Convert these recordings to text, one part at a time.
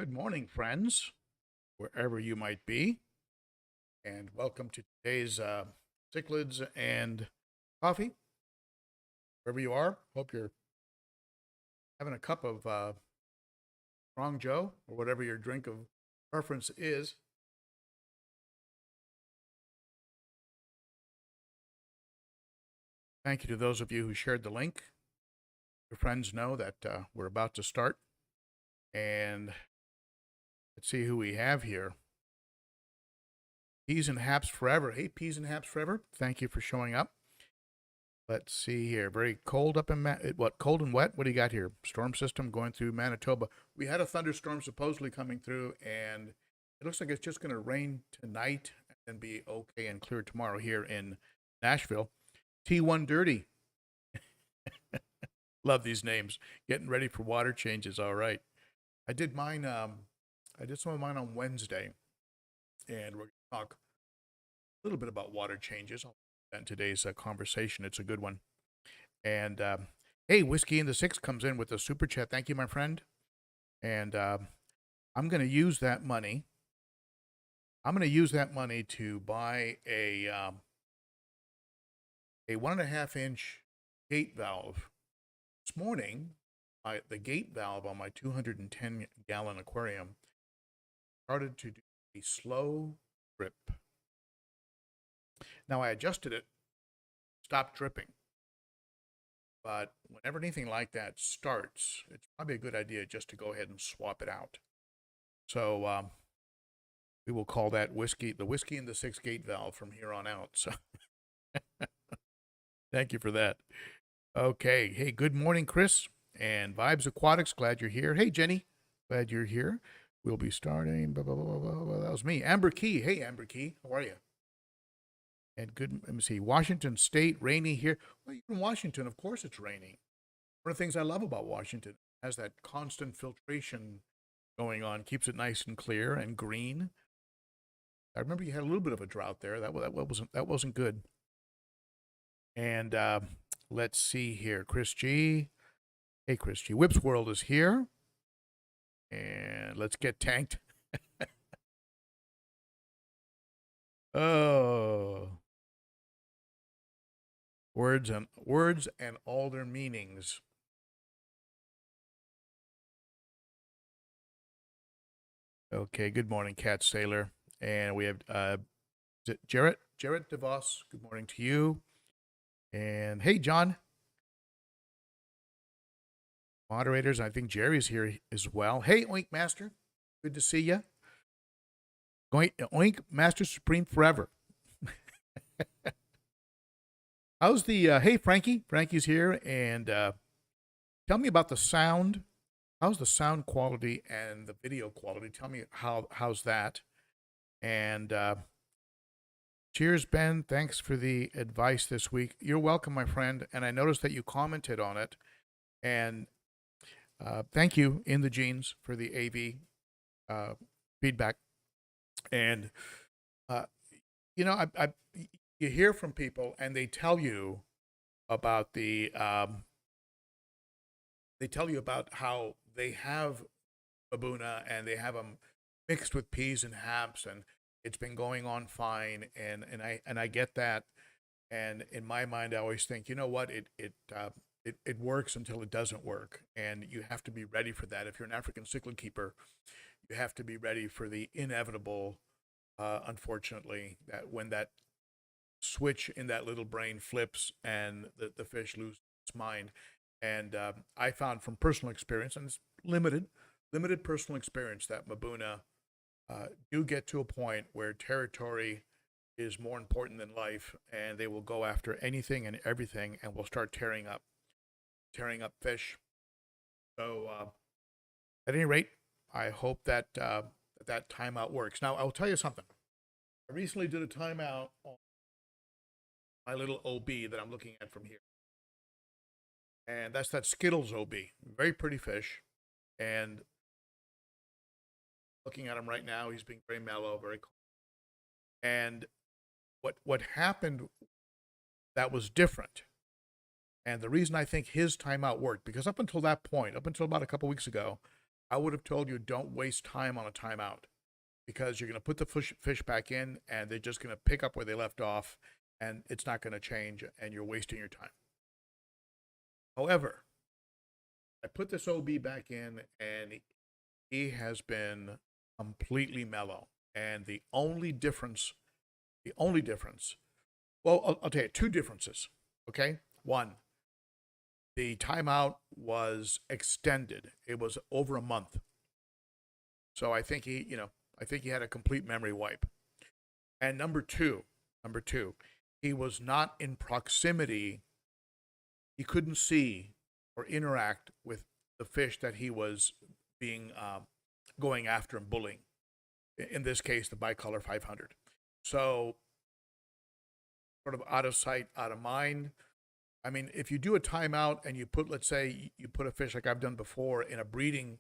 Good morning, friends, wherever you might be, and welcome to today's Cichlids and Coffee. Wherever you are, hope you're having a cup of Strong Joe or whatever your drink of preference is. Thank you to those of you who shared the link. Your friends know that we're about to start, and let's see who we have here. Peas and Haps Forever. Hey, Peas and Haps Forever. Thank you for showing up. Let's see here. Very cold up in cold and wet? What do you got here? Storm system going through Manitoba. We had a thunderstorm supposedly coming through, and it looks like it's just going to rain tonight and be okay and clear tomorrow here in Nashville. T1 Dirty. Love these names. Getting ready for water changes. All right. I did mine. I did some of mine on Wednesday, and we're going to talk a little bit about water changes in today's conversation. It's a good one. And hey, Whiskey in the Six comes in with a super chat. Thank you, my friend. And I'm going to use that money. I'm going to use that money to buy a 1.5 inch gate valve. This morning, the gate valve on my 210 gallon aquarium started to do a slow drip. Now I adjusted it, stopped dripping. But whenever anything like that starts, it's probably a good idea just to go ahead and swap it out. So we will call that the Whiskey in the Six gate valve from here on out. So thank you for that. Okay. Hey, good morning, Chris and Vibes Aquatics. Glad you're here. Hey, Jenny. Glad you're here. We'll be starting. Blah, blah, blah, blah, blah. That was me. Amber Key. Hey, Amber Key. How are you? And good, let me see, Washington State, rainy here. Well, in Washington, of course it's raining. One of the things I love about Washington has that constant filtration going on, keeps it nice and clear and green. I remember you had a little bit of a drought there. That wasn't good. And let's see here, Chris G. Hey, Chris G. Whips World is here. And let's get tanked. Oh. Words and all their meanings. Okay, good morning, Cat Sailor. And we have Jarrett DeVos. Good morning to you. And hey, John. Moderators, I think Jerry's here as well. Hey, Oink Master. Good to see you. Oink Master Supreme forever. How's the hey, Frankie? Frankie's here, and tell me about the sound. How's the sound quality and the video quality? Tell me how's that. And cheers, Ben. Thanks for the advice this week. You're welcome, my friend. And I noticed that you commented on it. And thank you, In the Jeans, for the AV feedback. And you hear from people, and they tell you about how they have Babuna and they have them mixed with peas and haps, and it's been going on fine. And I get that. And in my mind, I always think, you know what, it works until it doesn't work, and you have to be ready for that. If you're an African cichlid keeper, you have to be ready for the inevitable. Unfortunately, that when that switch in that little brain flips and the fish loses its mind. And I found from personal experience, and it's limited personal experience, that Mabuna do get to a point where territory is more important than life, and they will go after anything and everything, and will start tearing up fish. So at any rate, I hope that that timeout works. Now, I'll tell you something. I recently did a timeout on my little OB that I'm looking at from here. And that's that Skittles OB. Very pretty fish. And looking at him right now, he's being very mellow, very calm. And what happened that was different, and the reason I think his timeout worked, because up until that point, up until about a couple weeks ago, I would have told you don't waste time on a timeout, because you're going to put the fish back in and they're just going to pick up where they left off, and it's not going to change and you're wasting your time. However, I put this OB back in and he has been completely mellow. And the only difference, well, I'll tell you two differences. Okay. One, the timeout was extended. It was over a month. So I think he had a complete memory wipe. And number two, he was not in proximity. He couldn't see or interact with the fish that he was being going after and bullying. In this case, the bicolor 500. So sort of out of sight, out of mind. I mean, if you do a timeout and you put, let's say, you put a fish like I've done before in a breeding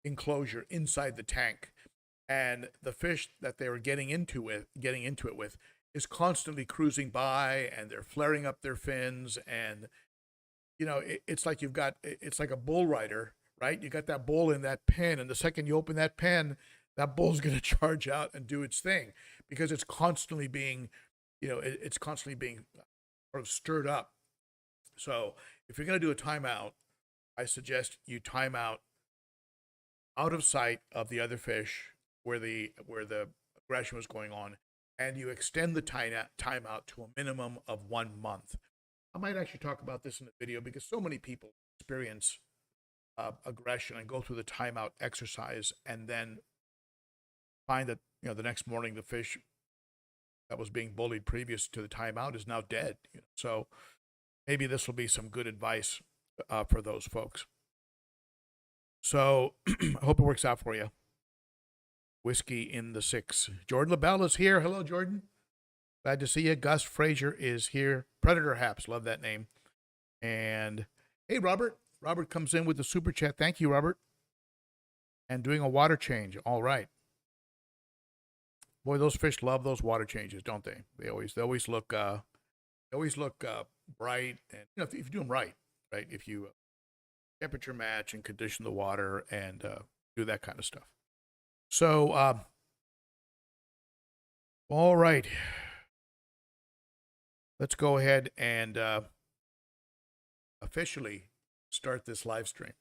enclosure inside the tank, and the fish that they were getting into it with is constantly cruising by, and they're flaring up their fins, and it's like it's like a bull rider, right? You got that bull in that pen, and the second you open that pen, that bull's going to charge out and do its thing, because it's constantly being, it's constantly being sort of stirred up. So if you're going to do a timeout, I suggest you time out of sight of the other fish where the aggression was going on, and you extend the timeout to a minimum of 1 month. I might actually talk about this in the video, because so many people experience aggression and go through the timeout exercise and then find that the next morning the fish that was being bullied previous to the timeout is now dead. So maybe this will be some good advice for those folks. So I hope it works out for you. Whiskey in the 6. Jordan LaBelle is here. Hello, Jordan. Glad to see you. Gus Frazier is here. Predator Haps. Love that name. And hey, Robert. Robert comes in with the super chat. Thank you, Robert. And doing a water change. All right. Boy, those fish love those water changes, don't they? They always look bright, and if you do them right, if you temperature match and condition the water and do that kind of stuff. So, all right, let's go ahead and officially start this live stream.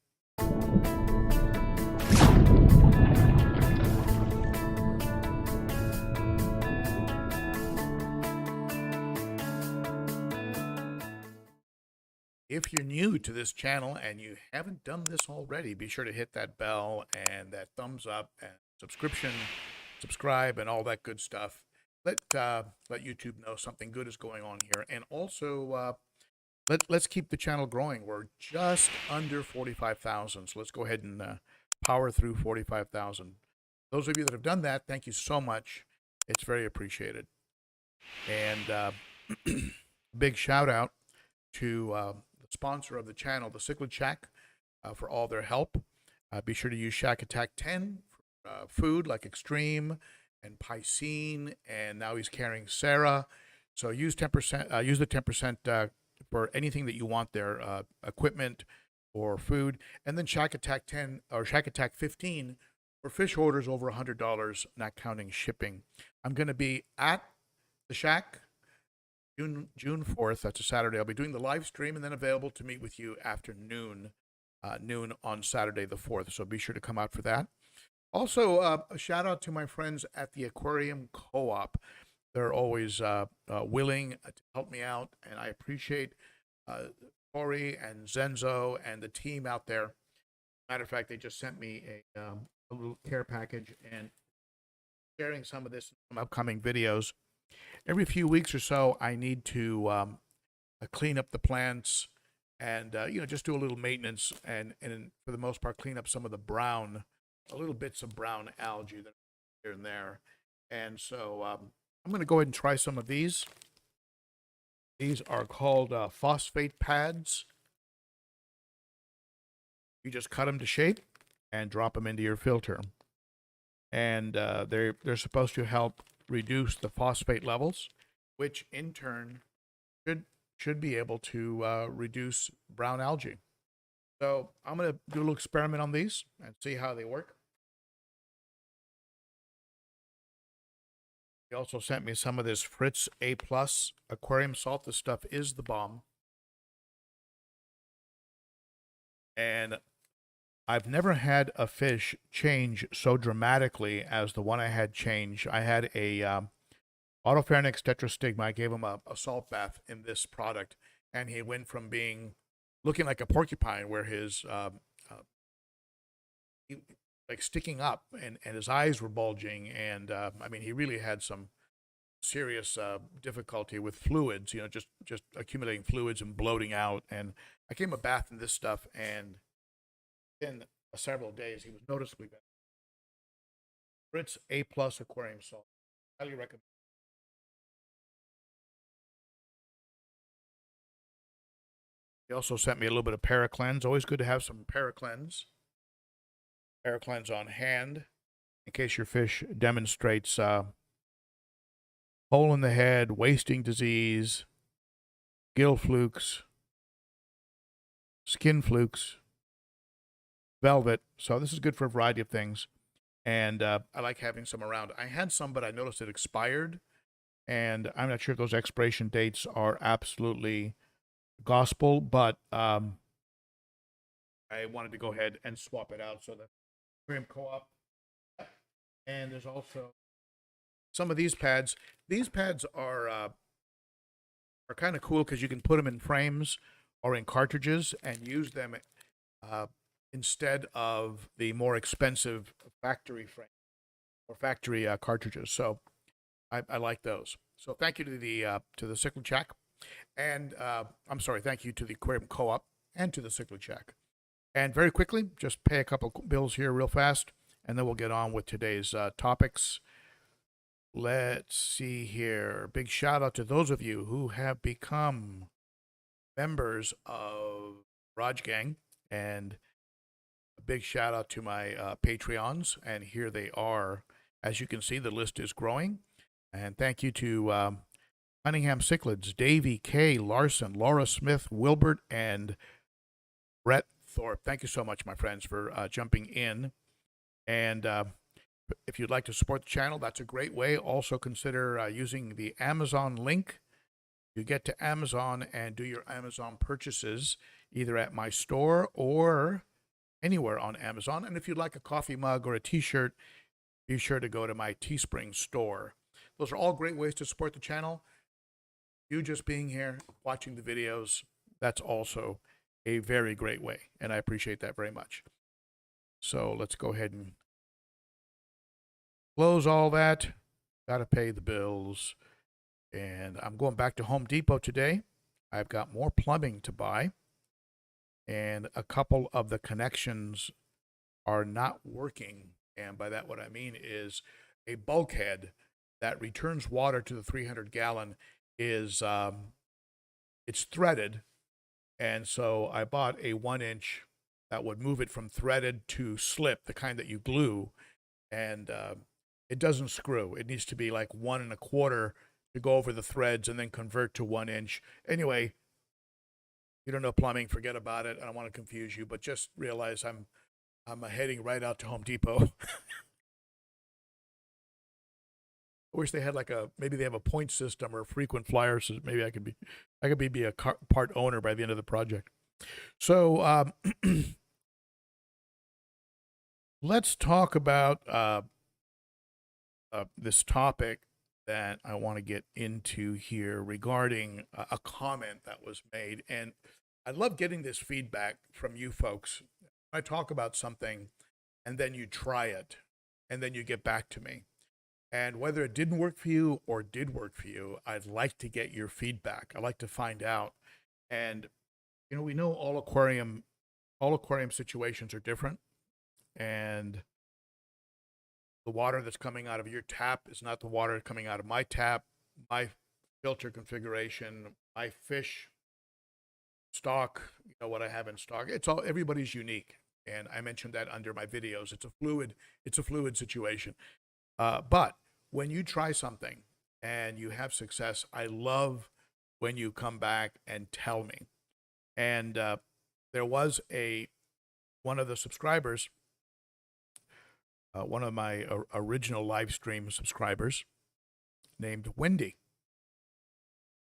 If you're new to this channel and you haven't done this already, be sure to hit that bell and that thumbs up and subscribe and all that good stuff. Let YouTube know something good is going on here. And also, let's keep the channel growing. We're just under 45,000. So let's go ahead and power through 45,000. Those of you that have done that, thank you so much. It's very appreciated. And big shout out to sponsor of the channel, the Cichlids Shack, for all their help. Be sure to use Shack Attack 10 for food like Extreme and Piscine, and now he's carrying Sarah. So use 10%. Use the 10% for anything that you want there, equipment or food, and then Shack Attack 10 or Shack Attack 15 for fish orders over $100, not counting shipping. I'm going to be at the Shack June 4th, that's a Saturday. I'll be doing the live stream and then available to meet with you after noon on Saturday the 4th. So be sure to come out for that. Also, a shout out to my friends at the Aquarium Co-op. They're always willing to help me out, and I appreciate Tori and Zenzo and the team out there. Matter of fact, they just sent me a little care package and sharing some of this in some upcoming videos. Every few weeks or so, I need to clean up the plants and, just do a little maintenance and for the most part, clean up some of the little bits of brown algae that are here and there. And so I'm going to go ahead and try some of these. These are called phosphate pads. You just cut them to shape and drop them into your filter. And they're supposed to help reduce the phosphate levels, which in turn should be able to reduce brown algae. So I'm going to do a little experiment on these and see how they work. He also sent me some of this Fritz A+ aquarium salt. This stuff is the bomb. And I've never had a fish change so dramatically as the one I had change. I had a Autopharynx tetrastigma. I gave him a salt bath in this product, and he went from being looking like a porcupine, where his he, like sticking up, and his eyes were bulging, and I mean, he really had some serious difficulty with fluids. You know, just accumulating fluids and bloating out. And I gave him a bath in this stuff, and in several days, he was noticeably better. Fritz A+ aquarium salt. Highly recommend. He also sent me a little bit of Paracleanse. Always good to have some Paracleanse. Paracleanse on hand in case your fish demonstrates hole in the head, wasting disease, gill flukes, skin flukes, velvet. So this is good for a variety of things. And I like having some around. I had some, but I noticed it expired. And I'm not sure if those expiration dates are absolutely gospel, but I wanted to go ahead and swap it out. So the Aquarium Co-op. And there's also some of these pads. These pads are kind of cool because you can put them in frames or in cartridges and use them instead of the more expensive factory frame or factory cartridges. So I like those. So thank you to the Cichlids Shack, and I'm sorry, thank you to the Aquarium Co-op and to the Cichlids Shack. And very quickly, just pay a couple bills here real fast, and then we'll get on with today's topics. Let's see here. Big shout out to those of you who have become members of Raj Gang, and a big shout out to my Patreons. And here they are. As you can see, the list is growing. And thank you to Cunningham Cichlids, Davey K. Larson, Laura Smith, Wilbert, and Brett Thorpe. Thank you so much, my friends, for jumping in. And if you'd like to support the channel, that's a great way. Also consider using the Amazon link. You get to Amazon and do your Amazon purchases either at my store or anywhere on Amazon. And if you'd like a coffee mug or a t-shirt, be sure to go to my Teespring store. Those are all great ways to support the channel. You just being here, watching the videos, that's also a very great way, and I appreciate that very much. So let's go ahead and close all that. Got to pay the bills. And I'm going back to Home Depot today. I've got more plumbing to buy, and a couple of the connections are not working. And by that, what I mean is a bulkhead that returns water to the 300-gallon is it's threaded, and so I bought a 1-inch that would move it from threaded to slip, the kind that you glue, and it doesn't screw. It needs to be like 1 1/4 to go over the threads and then convert to 1-inch. Anyway, if you don't know plumbing, forget about it. I don't want to confuse you, but just realize I'm heading right out to Home Depot. I wish they had like maybe they have a point system or a frequent flyer, so maybe I could be a part owner by the end of the project. So let's talk about this topic that I want to get into here regarding a comment that was made. And I love getting this feedback from you folks. I talk about something and then you try it and then you get back to me. And whether it didn't work for you or did work for you, I'd like to get your feedback. I'd like to find out. And, you know, we know all aquarium situations are different. And the water that's coming out of your tap is not the water coming out of my tap. My filter configuration, my fish stock, you know, what I have in stock. It's all, everybody's unique. And I mentioned that under my videos. It's a fluid situation. But when you try something and you have success, I love when you come back and tell me. And there was one of the subscribers, one of my original live stream subscribers, named Wendy.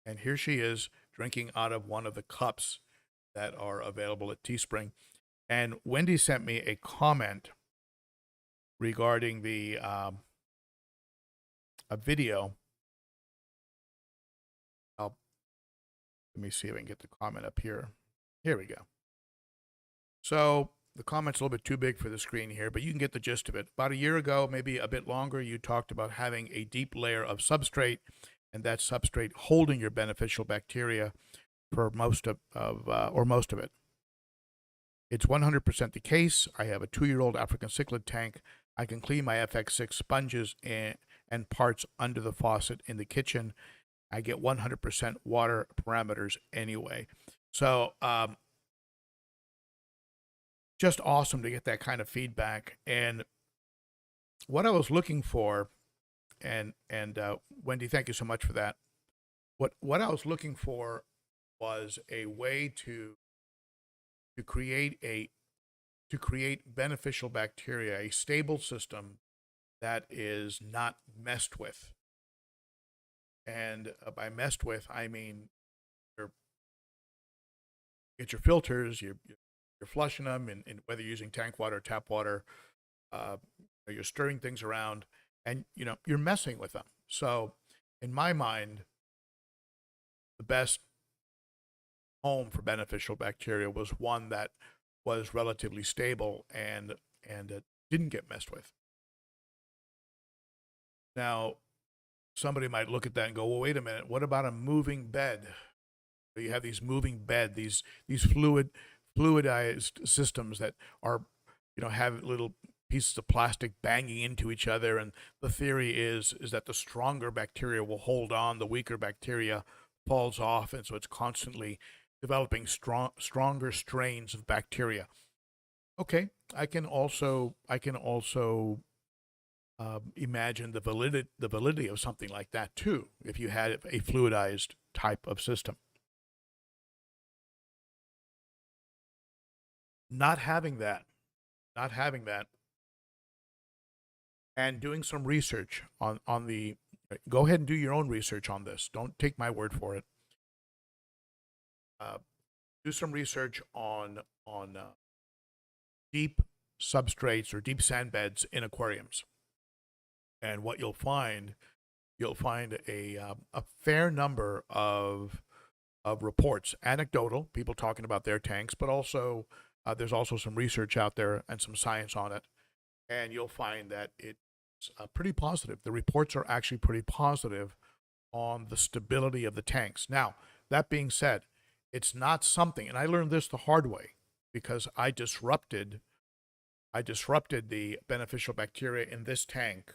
And here she is drinking out of one of the cups that are available at Teespring. And Wendy sent me a comment regarding a video. Let me see if I can get the comment up here. Here we go. So the comment's a little bit too big for the screen here, but you can get the gist of it. About a year ago, maybe a bit longer, you talked about having a deep layer of substrate, and that substrate holding your beneficial bacteria for most of it. It's 100% the case. I have a 2-year-old African cichlid tank. I can clean my FX6 sponges and parts under the faucet in the kitchen. I get 100% water parameters anyway. So just awesome to get that kind of feedback. And what I was looking for, and Wendy, thank you so much for that. What I was looking for was a way to create beneficial bacteria, a stable system that is not messed with. And by messed with, I mean get your filters, you're flushing them, and whether you're using tank water or tap water, you're stirring things around, and you're messing with them. So, in my mind, the best home for beneficial bacteria was one that was relatively stable and didn't get messed with. Now, somebody might look at that and go, well, wait a minute, what about a moving bed? So you have these moving bed, these fluidized systems that are, have little pieces of plastic banging into each other, and the theory is that the stronger bacteria will hold on, the weaker bacteria falls off, and so it's constantly developing stronger strains of bacteria. Okay, I can also imagine the validity of something like that too, if you had a fluidized type of system. Not having that, and doing some research on the. Go ahead and do your own research on this. Don't take my word for it. Do some research on deep substrates or deep sand beds in aquariums, and what you'll find a fair number of reports, anecdotal, people talking about their tanks, but also there's also some research out there and some science on it, and you'll find that it's pretty positive. The reports are actually pretty positive on the stability of the tanks. Now, that being said, it's not something, and I learned this the hard way because I disrupted the beneficial bacteria in this tank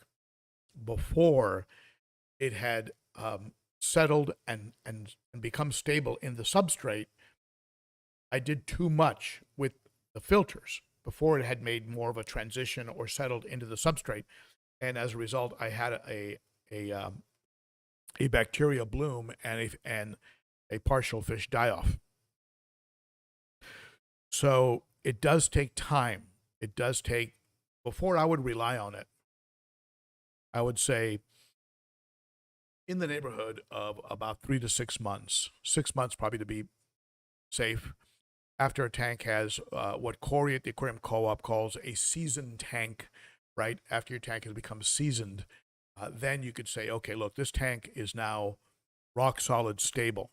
before it had settled and become stable in the substrate. I did too much with the filters before it had made more of a transition or settled into the substrate, and as a result, I had a bacteria bloom and a partial fish die-off. So it does take time. It does take, before I would rely on it, I would say in the neighborhood of about 3 to 6 months. 6 months probably to be safe. After a tank has what Corey at the Aquarium Co-op calls a seasoned tank, right? After your tank has become seasoned, then you could say, okay, look, this tank is now rock solid stable.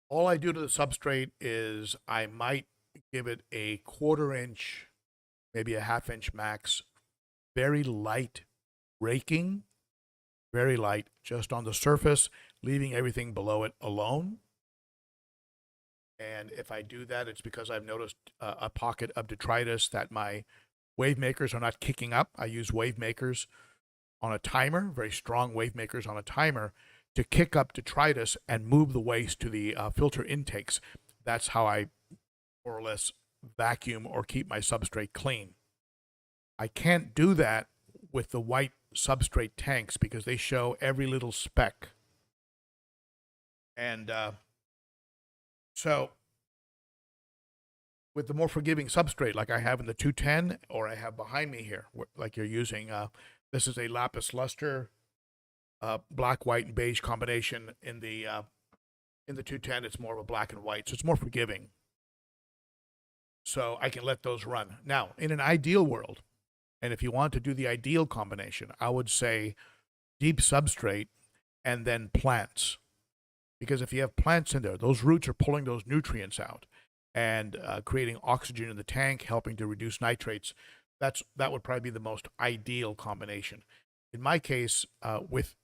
All I do to the substrate is I might give it a 1/4 inch, maybe a 1/2 inch max, very light raking, very light, just on the surface, leaving everything below it alone. And if I do that, it's because I've noticed a pocket of detritus that my wave makers are not kicking up. I use wave makers on a timer, very strong wave makers on a timer, to kick up detritus and move the waste to the filter intakes. That's how I more or less vacuum or keep my substrate clean. I can't do that with the white substrate tanks because they show every little speck. And so with the more forgiving substrate like I have in the 210 or I have behind me here, like you're using, this is a lapis luster, black, white, and beige combination. In the 210, it's more of a black and white, so it's more forgiving. So I can let those run. Now, in an ideal world, and if you want to do the ideal combination, I would say deep substrate and then plants. Because if you have plants in there, those roots are pulling those nutrients out and creating oxygen in the tank, helping to reduce nitrates. That would probably be the most ideal combination. In my case, with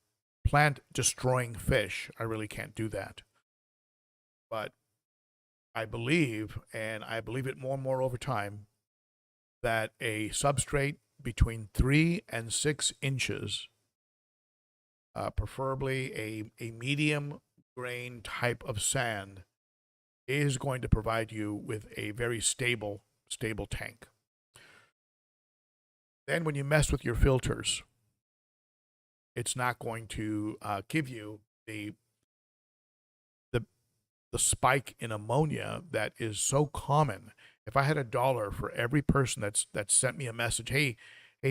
plant destroying fish, I really can't do that. But I believe, and I believe it more and more over time, that a substrate between 3 and 6 inches, preferably a medium grain type of sand, is going to provide you with a very stable tank. Then when you mess with your filters, it's not going to give you the spike in ammonia that is so common. If I had $1 for every person that's sent me a message, hey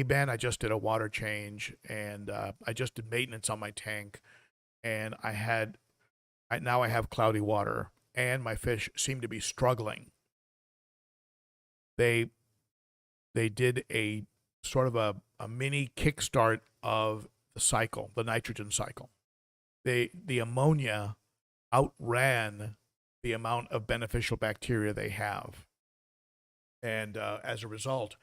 Ben, I just did a water change and I just did maintenance on my tank, and now I have cloudy water and my fish seem to be struggling. They did a sort of a mini kickstart of the cycle, the nitrogen cycle. The ammonia outran the amount of beneficial bacteria they have. And as a result,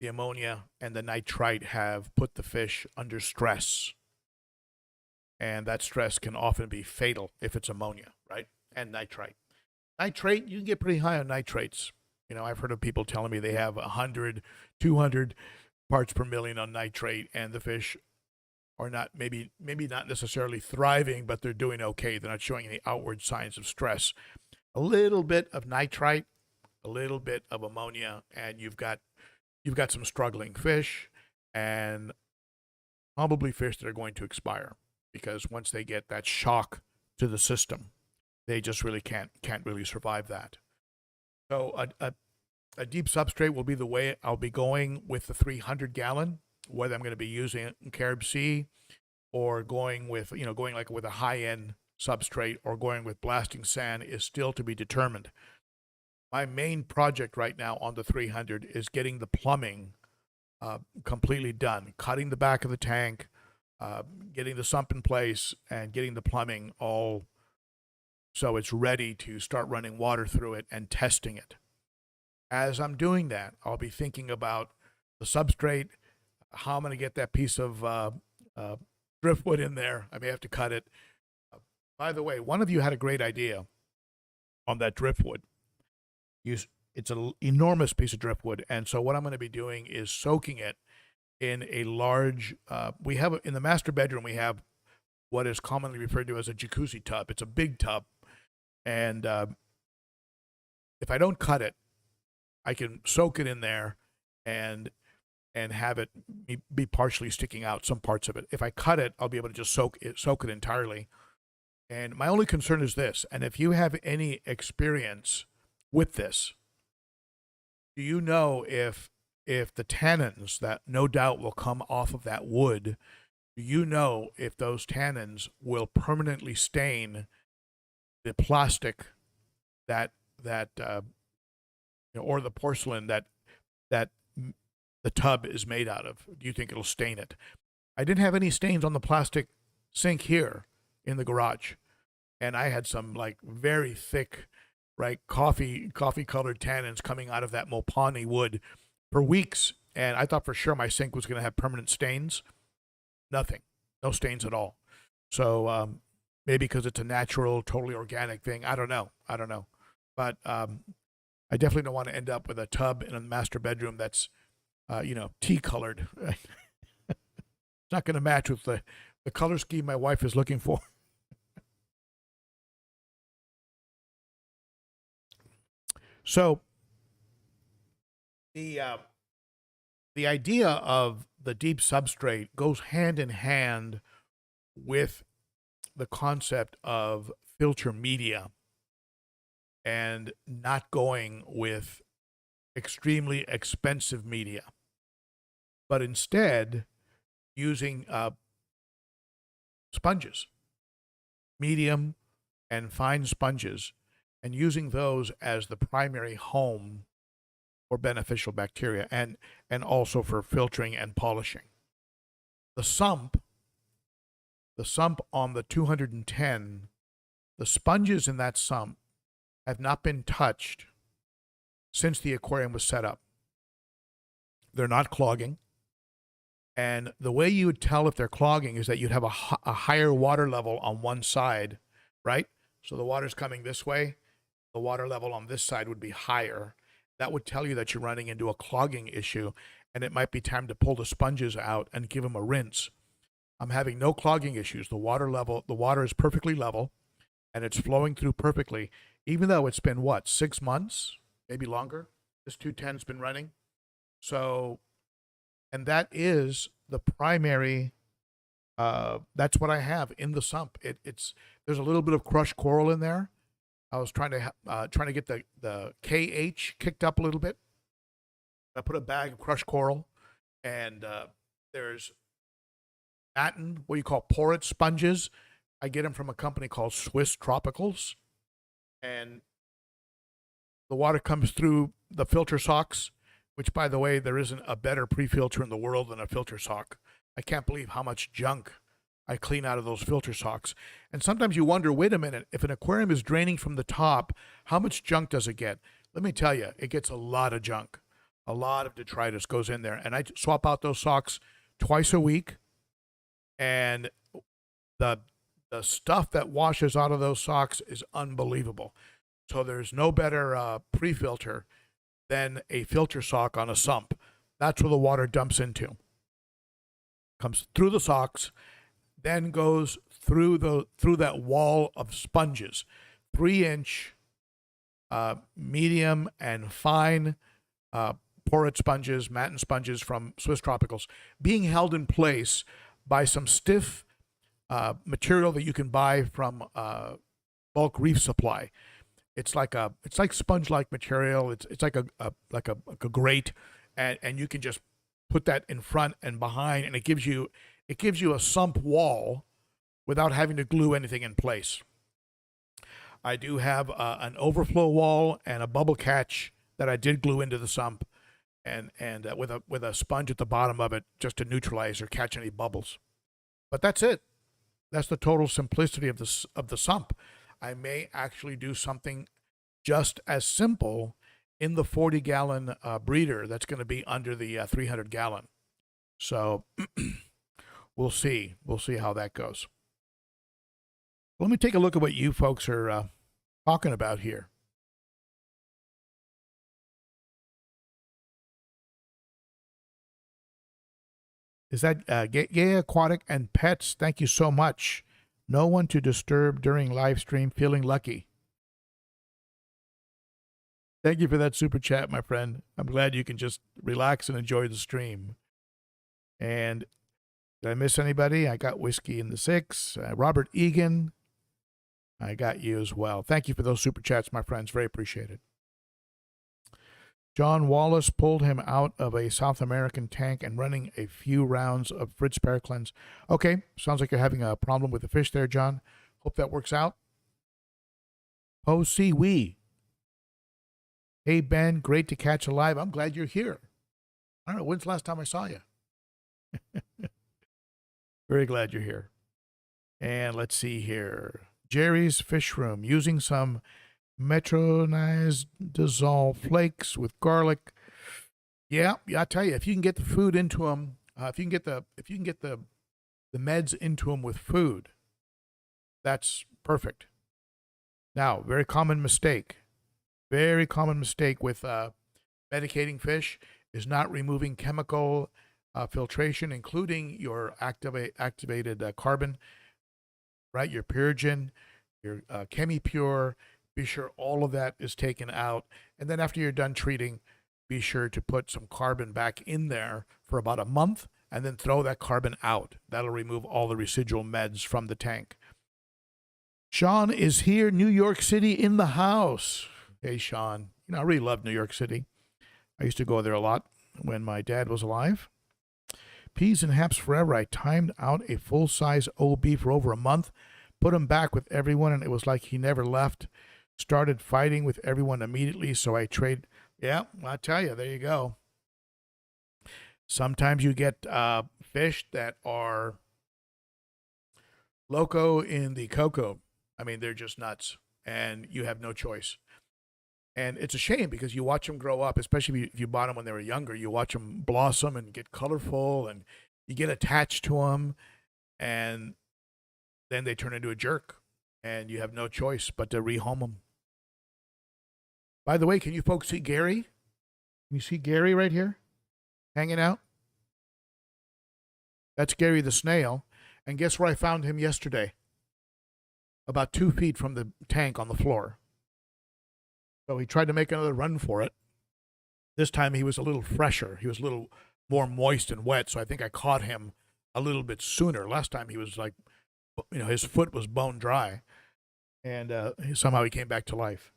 the ammonia and the nitrite have put the fish under stress. And that stress can often be fatal if it's ammonia, right? And nitrite. Nitrate, you can get pretty high on nitrates. You know, I've heard of people telling me they have 100, 200 parts per million on nitrate, and the fish are not, maybe not necessarily thriving, but they're doing okay. They're not showing any outward signs of stress. A little bit of nitrite, a little bit of ammonia, and you've got some struggling fish, and probably fish that are going to expire, because once they get that shock to the system, they just really can't really survive that. So a deep substrate will be the way I'll be going with the 300 gallon, whether I'm going to be using Carib Sea or going with a high-end substrate or going with blasting sand is still to be determined. My main project right now on the 300 is getting the plumbing completely done, cutting the back of the tank, getting the sump in place, and getting the plumbing all so it's ready to start running water through it and testing it. As I'm doing that, I'll be thinking about the substrate, how I'm going to get that piece of driftwood in there. I may have to cut it. By the way, one of you had a great idea on that driftwood. It's an enormous piece of driftwood, and so what I'm going to be doing is soaking it in a large, in the master bedroom, we have what is commonly referred to as a jacuzzi tub. It's a big tub, and if I don't cut it, I can soak it in there and have it be partially sticking out, some parts of it. If I cut it, I'll be able to just soak it entirely. And my only concern is this, and if you have any experience with this, do you know if the tannins that no doubt will come off of that wood, do you know if those tannins will permanently stain the plastic or the porcelain that the tub is made out of? Do you think it'll stain it? I didn't have any stains on the plastic sink here in the garage, and I had some like very thick, right, coffee colored tannins coming out of that Mopani wood for weeks, and I thought for sure my sink was going to have permanent stains. Nothing, no stains at all. So maybe because it's a natural, totally organic thing. I don't know, but I definitely don't want to end up with a tub in a master bedroom that's tea colored. It's not going to match with the color scheme my wife is looking for. So the idea of the deep substrate goes hand in hand with the concept of filter media and not going with extremely expensive media, but instead using sponges, medium and fine sponges, and using those as the primary home for beneficial bacteria and also for filtering and polishing. The sump on the 210, the sponges in that sump have not been touched since the aquarium was set up. They're not clogging. And the way you would tell if they're clogging is that you'd have a higher water level on one side, right? So the water's coming this way. The water level on this side would be higher. That would tell you that you're running into a clogging issue, and it might be time to pull the sponges out and give them a rinse. I'm having no clogging issues. The water is perfectly level, and it's flowing through perfectly, even though it's been, 6 months, maybe longer? This 210's been running. So, and that is the primary, that's what I have in the sump. There's a little bit of crushed coral in there. I was trying to get the KH kicked up a little bit. I put a bag of crushed coral, and there's matin, what you call porate sponges. I get them from a company called Swiss Tropicals, and the water comes through the filter socks, which, by the way, there isn't a better pre-filter in the world than a filter sock. I can't believe how much junk I clean out of those filter socks. And sometimes you wonder, wait a minute, if an aquarium is draining from the top, how much junk does it get? Let me tell you, it gets a lot of junk. A lot of detritus goes in there. And I swap out those socks twice a week. And the stuff that washes out of those socks is unbelievable. So there's no better pre-filter than a filter sock on a sump. That's where the water dumps into. Comes through the socks, then goes through that wall of sponges, 3-inch medium and fine porate sponges, matin sponges from Swiss Tropicals, being held in place by some stiff material that you can buy from bulk reef supply. It's like sponge-like material. It's like a grate, and you can just put that in front and behind, and it gives you a sump wall without having to glue anything in place. I do have an overflow wall and a bubble catch that I did glue into the sump, and with a sponge at the bottom of it just to neutralize or catch any bubbles. But that's it. That's the total simplicity of the sump. I may actually do something just as simple in the 40-gallon breeder that's going to be under the 300-gallon. So we'll see. We'll see how that goes. Let me take a look at what you folks are talking about here. Is that Gay Aquatic and Pets? Thank you so much. No one to disturb during live stream. Feeling lucky. Thank you for that super chat, my friend. I'm glad you can just relax and enjoy the stream. And did I miss anybody? I got Whiskey in the 6. Robert Egan. I got you as well. Thank you for those super chats, my friends. Very appreciated. John Wallace pulled him out of a South American tank and running a few rounds of Fritz Paracleanse. Okay, sounds like you're having a problem with the fish there, John. Hope that works out. Po Si Wee. Hey, Ben, great to catch alive. I'm glad you're here. I don't know, when's the last time I saw you? Very glad you're here. And let's see here. Jerry's Fish Room, using some metronized dissolved flakes with garlic. Yeah, I tell you, if you can get the food into them, if you can get the meds into them with food, that's perfect. Now, very common mistake with medicating fish is not removing chemical filtration, including your activated carbon, right? Your Purigen, your ChemiPure. Be sure all of that is taken out. And then after you're done treating, be sure to put some carbon back in there for about a month and then throw that carbon out. That'll remove all the residual meds from the tank. Sean is here, New York City in the house. Hey, Sean. You know, I really love New York City. I used to go there a lot when my dad was alive. Peas and haps forever. I timed out a full-size OB for over a month, put him back with everyone, and it was like he never left. Started fighting with everyone immediately, so I trade. Yeah, I tell you, there you go. Sometimes you get fish that are loco in the cocoa. I mean, they're just nuts, and you have no choice. And it's a shame because you watch them grow up, especially if you bought them when they were younger. You watch them blossom and get colorful, and you get attached to them, and then they turn into a jerk, and you have no choice but to rehome them. By the way, can you folks see Gary? Can you see Gary right here hanging out? That's Gary the snail. And guess where I found him yesterday? About 2 feet from the tank on the floor. So he tried to make another run for it. This time he was a little fresher. He was a little more moist and wet, so I think I caught him a little bit sooner. Last time he was like, his foot was bone dry, and somehow he came back to life.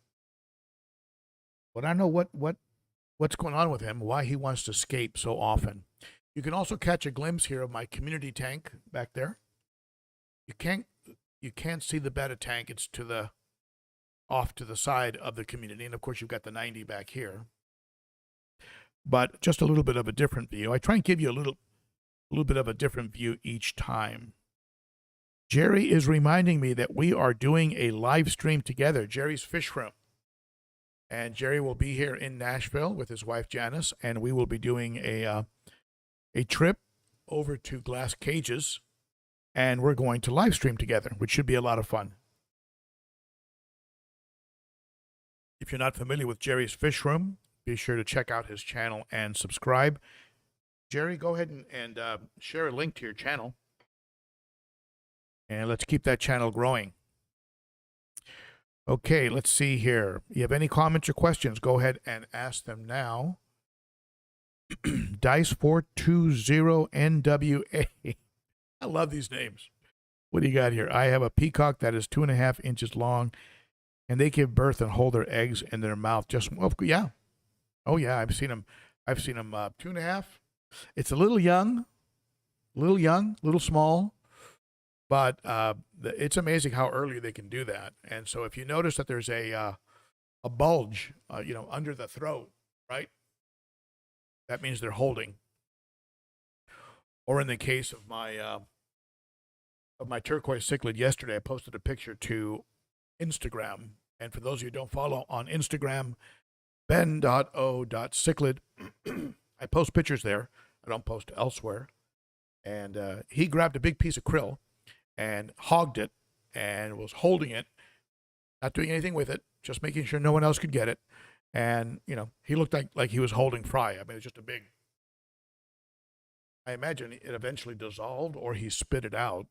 But I don't know what's going on with him, why he wants to escape so often. You can also catch a glimpse here of my community tank back there. You can't see the betta tank. It's off to the side of the community, and of course you've got the 90 back here. But just a little bit of a different view. I try and give you a little bit of a different view each time. Jerry is reminding me that we are doing a live stream together, Jerry's Fish Room. And Jerry will be here in Nashville with his wife Janice, and we will be doing a trip over to Glass Cages, and we're going to live stream together, which should be a lot of fun. If you're not familiar with Jerry's Fish Room, be sure to check out his channel and subscribe. Jerry, go ahead and share a link to your channel. And let's keep that channel growing. Okay, let's see here. You have any comments or questions, go ahead and ask them now. Dice420NWA. I love these names. What do you got here? I have a peacock that is 2.5 inches long, and they give birth and hold their eggs in their mouth. Yeah. Oh, yeah, I've seen them 2.5. It's a little young, little small, but it's amazing how early they can do that. And so if you notice that there's a bulge, under the throat, right? That means they're holding. Or in the case of my turquoise cichlid yesterday, I posted a picture to Instagram. And for those of you who don't follow on Instagram, ben.o.cichlid, I post pictures there. I don't post elsewhere. And he grabbed a big piece of krill and hogged it and was holding it, not doing anything with it, just making sure no one else could get it. And, he looked like he was holding fry. I mean, it was just a big... I imagine it eventually dissolved or he spit it out.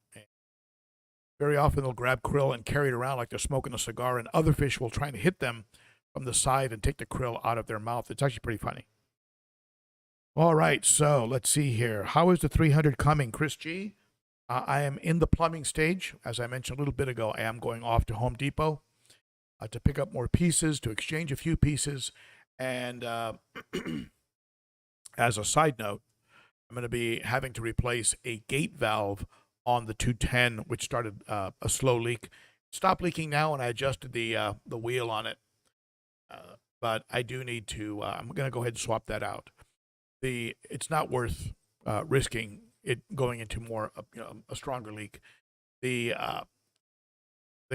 Very often they'll grab krill and carry it around like they're smoking a cigar, and other fish will try to hit them from the side and take the krill out of their mouth. It's actually pretty funny. All right, so let's see here. How is the 300 coming, Chris G? I am in the plumbing stage. As I mentioned a little bit ago, I am going off to Home Depot to pick up more pieces, to exchange a few pieces. And as a side note, I'm going to be having to replace a gate valve on the 210, which started a slow leak. Stopped leaking now, and I adjusted the wheel on it. But I do need to. I'm going to go ahead and swap that out. It's not worth risking it going into more a stronger leak. The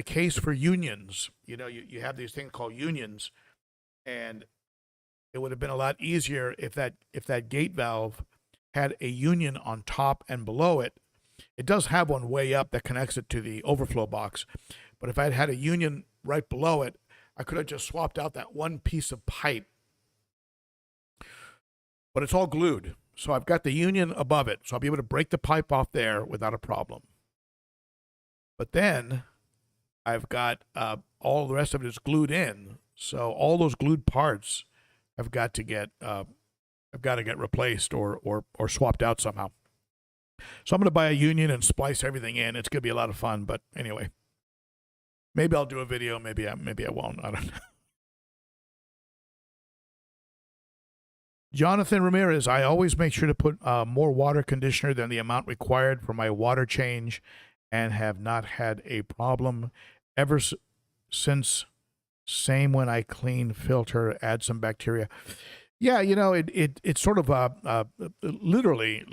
case for unions. You have these things called unions, and it would have been a lot easier if that gate valve had a union on top and below it. It does have one way up that connects it to the overflow box. But if I'd had a union right below it, I could have just swapped out that one piece of pipe. But it's all glued. So I've got the union above it. So I'll be able to break the pipe off there without a problem. But then I've got all the rest of it is glued in. So all those glued parts I've got to get replaced or swapped out somehow. So I'm going to buy a union and splice everything in. It's going to be a lot of fun. But anyway, maybe I'll do a video. Maybe I won't. I don't know. Jonathan Ramirez, I always make sure to put more water conditioner than the amount required for my water change and have not had a problem ever since. Same when I clean filter, add some bacteria. Yeah, it's sort of literally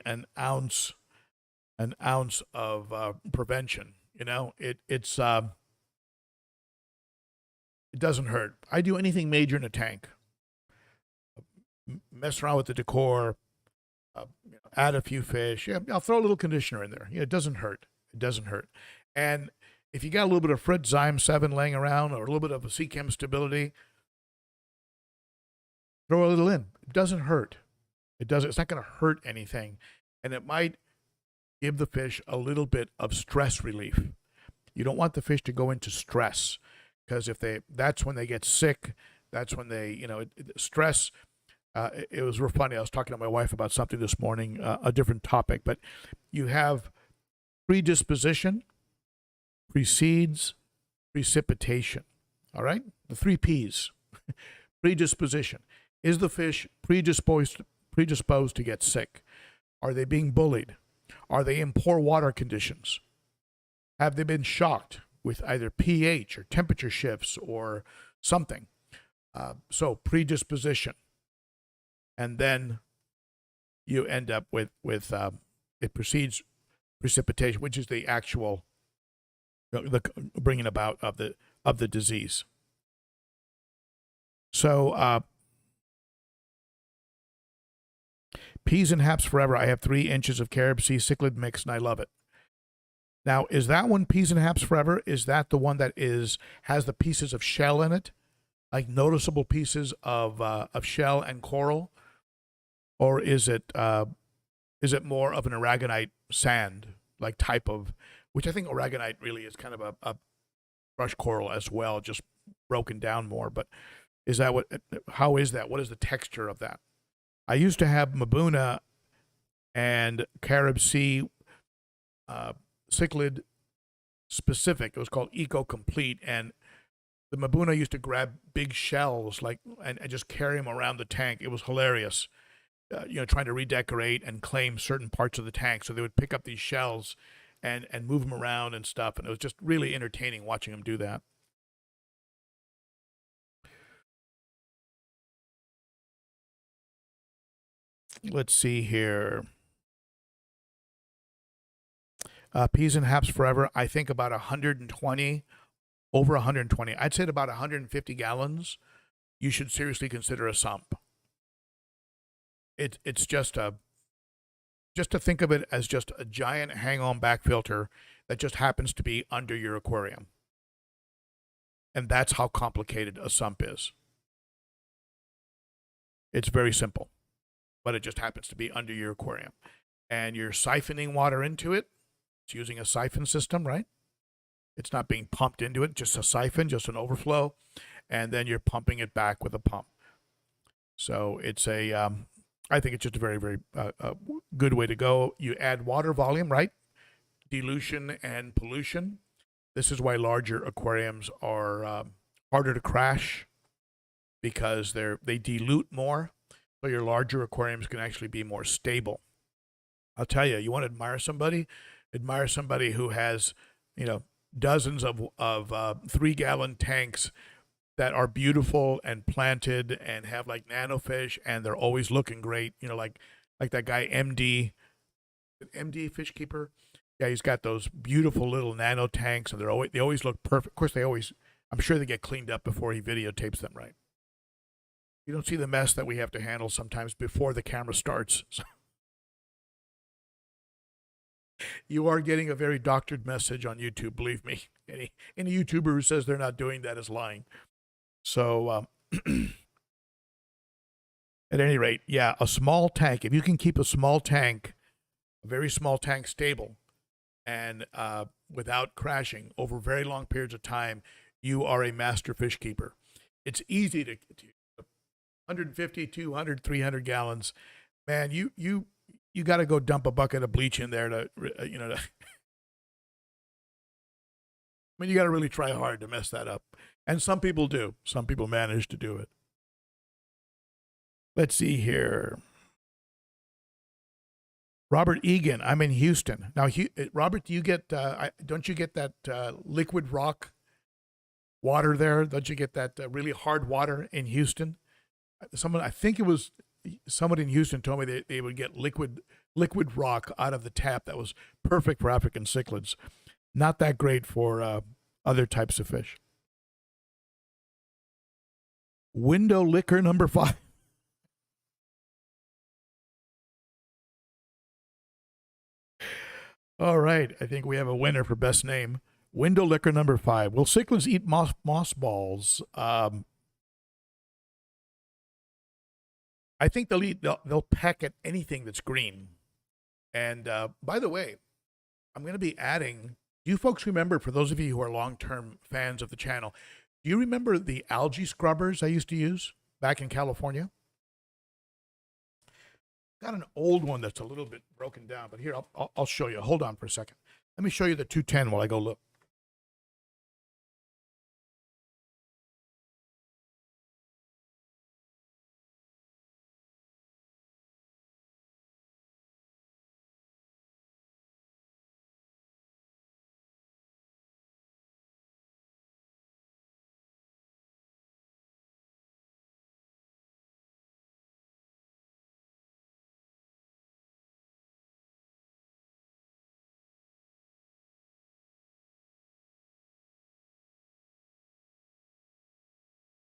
an ounce of prevention. It doesn't hurt. I do anything major in a tank. Mess around with the decor, add a few fish. Yeah, I'll throw a little conditioner in there. Yeah, it doesn't hurt. It doesn't hurt. And if you got a little bit of Fritz Zyme 7 laying around or a little bit of a Seachem stability, throw a little in. It doesn't hurt. It's not going to hurt anything. And it might give the fish a little bit of stress relief. You don't want the fish to go into stress, because that's when they get sick. That's when they, stress. It was real funny. I was talking to my wife about something this morning, a different topic, but you have predisposition, precedes precipitation. All right? The 3 P's. Predisposition. Is the fish predisposed to get sick? Are they being bullied? Are they in poor water conditions? Have they been shocked with either pH or temperature shifts or something? So predisposition. And then you end up with it precedes precipitation, which is the actual the bringing about of the disease. So peas and haps forever. I have 3 inches of carob sea cichlid mix and I love it. Now, is that one peas and haps forever? Is that the one that has the pieces of shell in it, like noticeable pieces of shell and coral, or is it more of an aragonite sand like type of? Which I think aragonite really is kind of a brush coral as well, just broken down more. But is that how is that? What is the texture of that? I used to have Mabuna and Carib Sea Cichlid specific. It was called Eco Complete. And the Mabuna used to grab big shells and just carry them around the tank. It was hilarious, trying to redecorate and claim certain parts of the tank. So they would pick up these shells and move them around and stuff. And it was just really entertaining watching them do that. Let's see here. Peas and haps forever. I think about 120, over 120. I'd say at about 150 gallons, you should seriously consider a sump. It's just to think of it as just a giant hang-on back filter that just happens to be under your aquarium. And that's how complicated a sump is. It's very simple, but it just happens to be under your aquarium. And you're siphoning water into it. It's using a siphon system, right? It's not being pumped into it, just a siphon, just an overflow. And then you're pumping it back with a pump. So it's I think it's just a very, very good way to go. You add water volume, right? Dilution and pollution. This is why larger aquariums are harder to crash, because they dilute more. So your larger aquariums can actually be more stable. I'll tell you, you want to admire somebody? Admire somebody who has, dozens of 3-gallon tanks that are beautiful and planted and have like nanofish, and they're always looking great. Like that guy MD Fish Keeper. Yeah, he's got those beautiful little nano tanks, and they always look perfect. Of course, I'm sure they get cleaned up before he videotapes them, right? You don't see the mess that we have to handle sometimes before the camera starts. So you are getting a very doctored message on YouTube, believe me. Any YouTuber who says they're not doing that is lying. So at any rate, yeah, a small tank. If you can keep a very small tank stable and without crashing over very long periods of time, you are a master fish keeper. It's easy to 150, 200, 300 gallons. Man, you got to go dump a bucket of bleach in there to I mean, you got to really try hard to mess that up. And some people do. Some people manage to do it. Let's see here. Robert Egan, I'm in Houston. Now, Robert, do you get, don't you get that liquid rock water there? Don't you get that really hard water in Houston? I think it was someone in Houston told me they would get liquid rock out of the tap that was perfect for African cichlids. Not that great for other types of fish. Window liquor number 5. All right, I think we have a winner for best name. Window liquor number 5. Will cichlids eat mossballs? I think they'll peck at anything that's green. And by the way, I'm going to be adding. Do you folks remember? For those of you who are long-term fans of the channel, do you remember the algae scrubbers I used to use back in California? Got an old one that's a little bit broken down, but here I'll show you. Hold on for a second. Let me show you the 210 while I go look.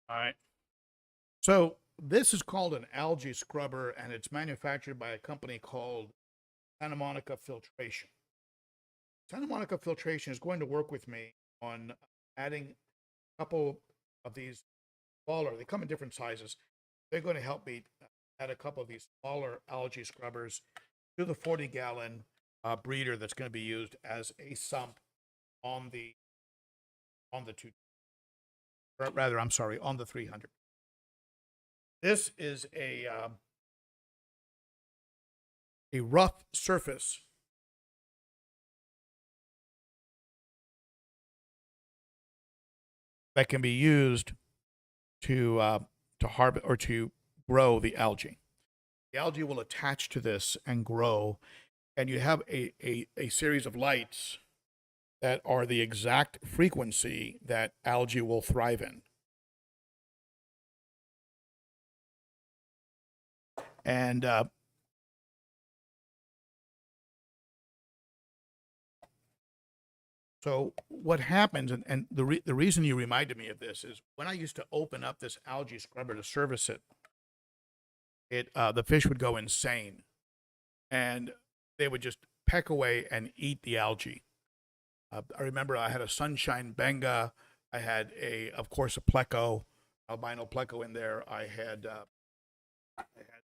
All right. So this is called an algae scrubber, and it's manufactured by a company called Santa Monica Filtration. Santa Monica Filtration is going to work with me on adding a couple of these smaller. They come in different sizes. They're going to help me add a couple of these smaller algae scrubbers to the 40-gallon breeder that's going to be used as a sump on the two. Or rather, I'm sorry, on the 300. This is a rough surface that can be used to harvest or to grow the algae. The algae will attach to this and grow, and you have a series of lights that are the exact frequency that algae will thrive in. And so what happens, and the reason you reminded me of this is when I used to open up this algae scrubber to service it, the fish would go insane, and they would just peck away and eat the algae. I remember I had a sunshine benga. I had of course, a pleco, albino pleco in there. I had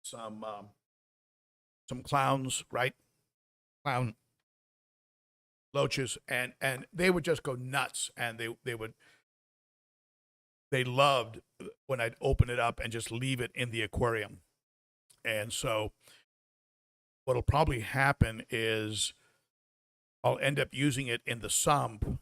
some clowns, right? Clown loaches, and they would just go nuts, and they loved when I'd open it up and just leave it in the aquarium. And so what'll probably happen is I'll end up using it in the sump,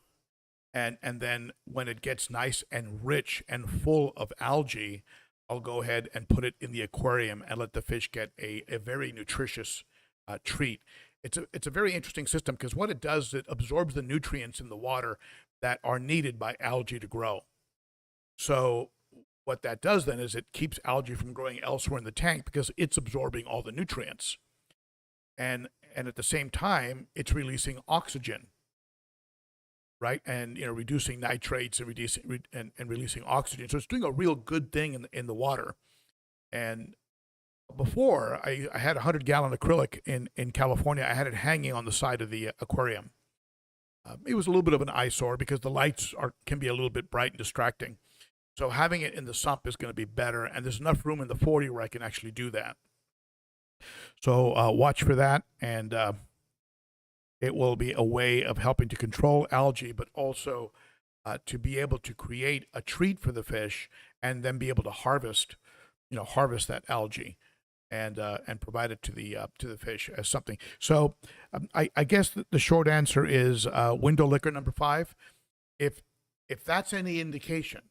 and then when it gets nice and rich and full of algae, I'll go ahead and put it in the aquarium and let the fish get a very nutritious treat. It's a very interesting system because what it does is it absorbs the nutrients in the water that are needed by algae to grow. So what that does then is it keeps algae from growing elsewhere in the tank because it's absorbing all the nutrients. And at the same time, it's releasing oxygen, right? And reducing nitrates and releasing oxygen. So it's doing a real good thing in the water. And before, I had a 100-gallon acrylic in California. I had it hanging on the side of the aquarium. It was a little bit of an eyesore because the lights can be a little bit bright and distracting. So having it in the sump is going to be better, and there's enough room in the 40 where I can actually do that. So watch for that, and it will be a way of helping to control algae, but also to be able to create a treat for the fish, and then be able to harvest that algae, and provide it to the fish as something. So I guess the short answer is window liquor number 5. If that's any indication,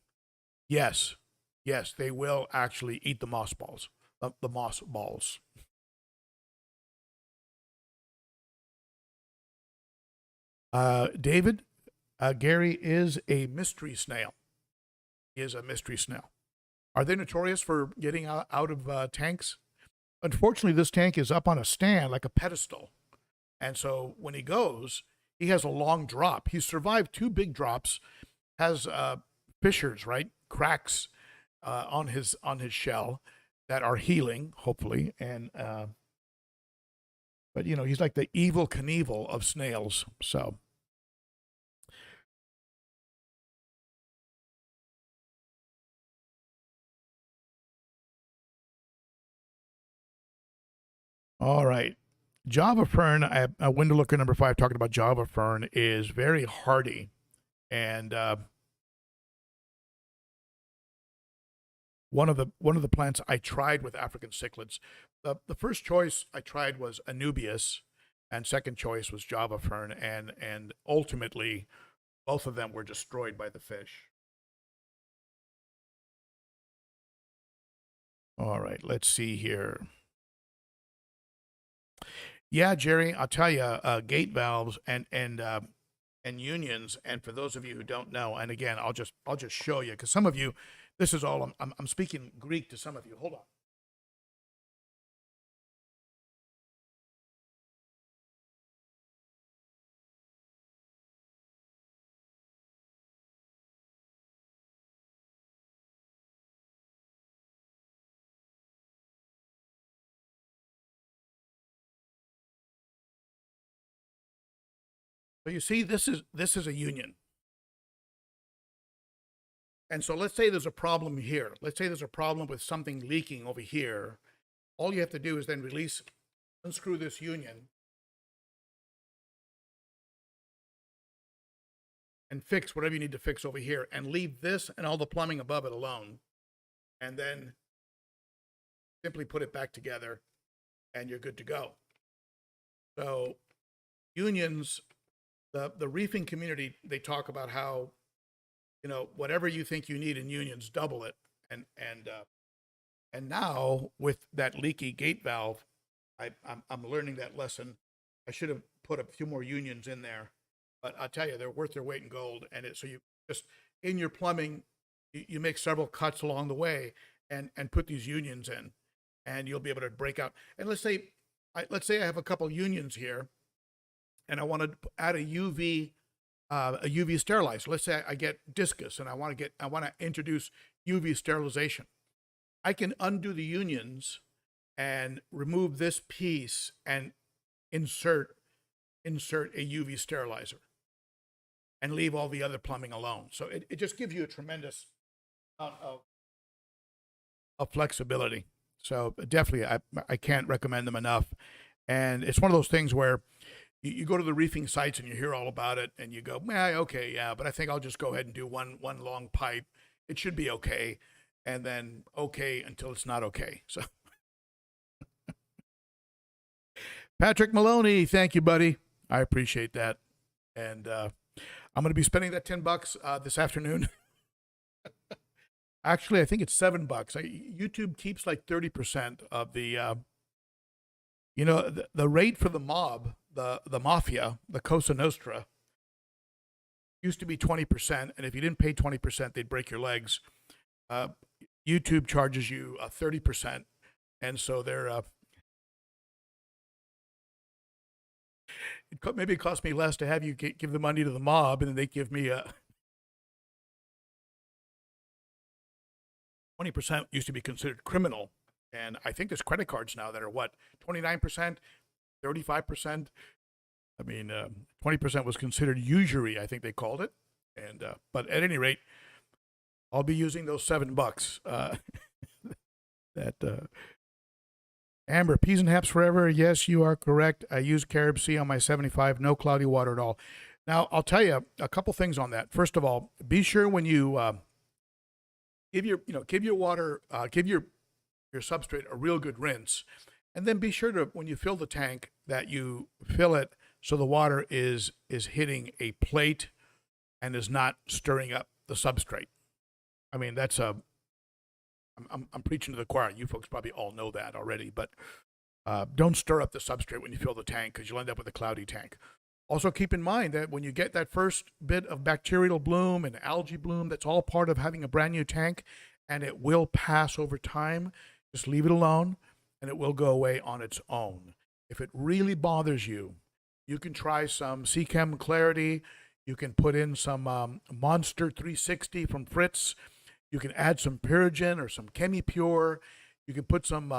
yes, they will actually eat the mossballs. the moss balls. David, Gary is a mystery snail. He is a mystery snail. Are they notorious for getting out of tanks? Unfortunately, this tank is up on a stand, like a pedestal. And so when he goes, he has a long drop. He's survived 2 big drops, has fissures, right? Cracks on his shell that are healing, hopefully. And but you know, he's like the evil Knievel of snails. So all right. Java Fern, window looker number 5, talking about Java Fern, is very hardy. And one of the plants I tried with African cichlids, the first choice I tried was Anubias, and second choice was Java Fern, and ultimately both of them were destroyed by the fish. All right, let's see here. Yeah, Jerry, I'll tell you, gate valves and unions. And for those of you who don't know, and again, I'll just show you, because some of you, this is all I'm speaking Greek to some of you. Hold on. So you see, this is a union. And so let's say there's a problem here. Let's say there's a problem with something leaking over here. All you have to do is then unscrew this union, and fix whatever you need to fix over here, and leave this and all the plumbing above it alone. And then simply put it back together, and you're good to go. So unions, the reefing community, they talk about how, you know, whatever you think you need in unions, double it. And now with that leaky gate valve, I'm learning that lesson. I should have put a few more unions in there, but I'll tell you, they're worth their weight in gold. And so you just, in your plumbing, you make several cuts along the way, and put these unions in, and you'll be able to break out. And let's say I have a couple unions here, and I want to add a UV sterilizer. Let's say I get discus, and I want to introduce UV sterilization. I can undo the unions and remove this piece and insert a UV sterilizer, and leave all the other plumbing alone. So it just gives you a tremendous amount of flexibility. So definitely, I can't recommend them enough. And it's one of those things where you go to the reefing sites and you hear all about it, and you go, okay, yeah, but I think I'll just go ahead and do one long pipe. It should be okay. And then okay until it's not okay. So Patrick Maloney, thank you, buddy. I appreciate that. And I'm going to be spending that $10 this afternoon. Actually, I think it's $7. YouTube keeps like 30% of the, the rate for the mob, the mafia, the Cosa Nostra, used to be 20%. And if you didn't pay 20%, they'd break your legs. YouTube charges you 30%. And so they're, maybe it cost me less to have you give the money to the mob, and then they give me 20% used to be considered criminal. And I think there's credit cards now that are 29%, 35%. I mean, 20% was considered usury, I think they called it. And but at any rate, I'll be using those $7. Amber, peas and haps forever. Yes, you are correct. I use Carib Sea on my 75. No cloudy water at all. Now, I'll tell you a couple things on that. First of all, be sure when you give your substrate a real good rinse, and then be sure to, when you fill the tank, that you fill it so the water is hitting a plate and is not stirring up the substrate. I mean, that's I'm preaching to the choir. You folks probably all know that already, but don't stir up the substrate when you fill the tank because you'll end up with a cloudy tank. Also, keep in mind that when you get that first bit of bacterial bloom and algae bloom, that's all part of having a brand new tank, and it will pass over time. Just leave it alone, and it will go away on its own. If it really bothers you, you can try some Seachem Clarity. You can put in some Monster 360 from Fritz. You can add some Pyrogen or some ChemiPure. You can put some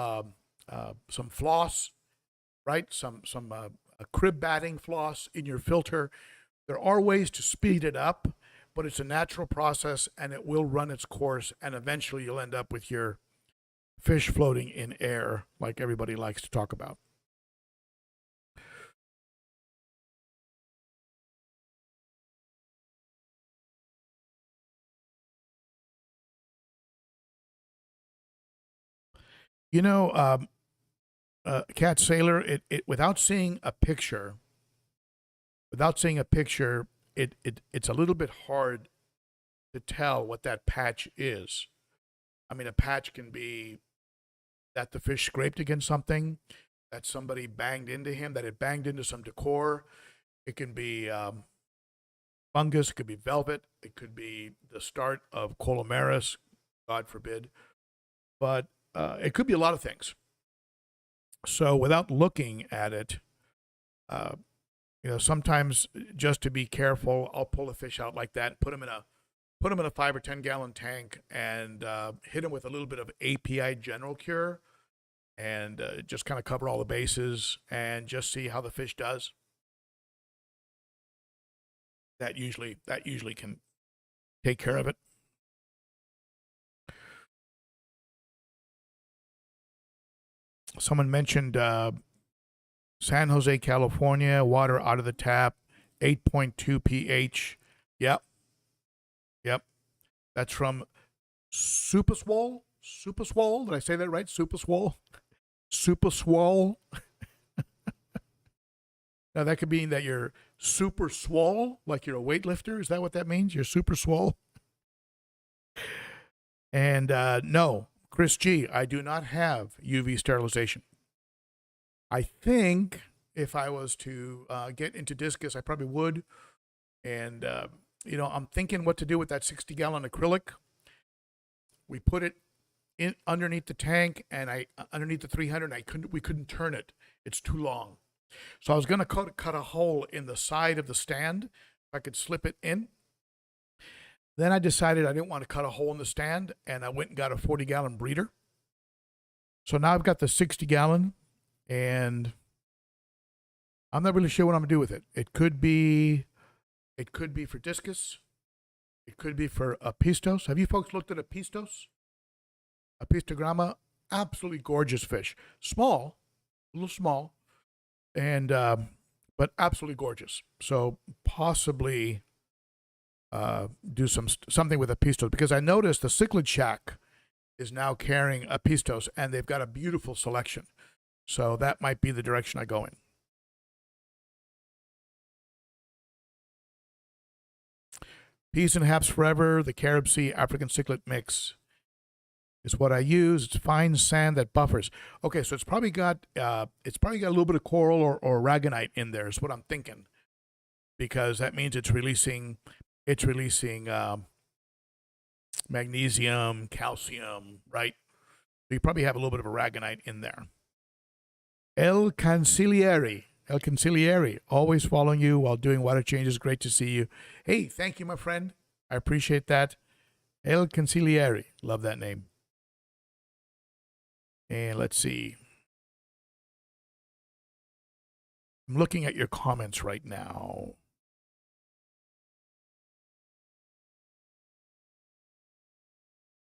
floss, right? Some a crib batting floss in your filter. There are ways to speed it up, but it's a natural process and it will run its course, and eventually you'll end up with your fish floating in air like everybody likes to talk about. You know, Cat Sailor, it without seeing a picture, it's a little bit hard to tell what that patch is. I mean, a patch can be that the fish scraped against something, that somebody banged into him, that it banged into some decor. It can be fungus, it could be velvet, it could be the start of colomaris, God forbid. But it could be a lot of things. So without looking at it, sometimes just to be careful, I'll pull a fish out like that and put them in a 5 or 10 gallon tank and hit them with a little bit of API General Cure and just kind of cover all the bases and just see how the fish does. That usually can take care of it. Someone mentioned San Jose, California, water out of the tap, 8.2 pH. Yep. That's from Supaswol. Supaswol. Did I say that right? Supaswol. Supaswol. Now that could mean that you're super swole, like you're a weightlifter. Is that what that means? You're super swole. And no, Chris G, I do not have UV sterilization. I think if I was to get into discus, I probably would. And, I'm thinking what to do with that 60-gallon acrylic. We put it in underneath the tank and underneath the 300, and we couldn't turn it. It's too long. So I was going to cut a hole in the side of the stand if I could slip it in. Then I decided I didn't want to cut a hole in the stand, and I went and got a 40-gallon breeder. So now I've got the 60-gallon, and I'm not really sure what I'm going to do with it. It could be for discus. It could be for apistos. Have you folks looked at apistos? Apistogramma, absolutely gorgeous fish. Small, a little small, and but absolutely gorgeous. So possibly do something with apistos, because I noticed the Cichlid Shack is now carrying apistos, and they've got a beautiful selection. So that might be the direction I go in. Peas and Haps Forever, the Carib Sea African Cichlid mix is what I use. It's fine sand that buffers. Okay, so it's probably got a little bit of coral or aragonite in there, is what I'm thinking, because that means it's releasing magnesium, calcium, right? So you probably have a little bit of aragonite in there. El Cancellieri, always following you while doing water changes. Great to see you. Hey, thank you, my friend. I appreciate that. El Cancellieri, love that name. And let's see. I'm looking at your comments right now.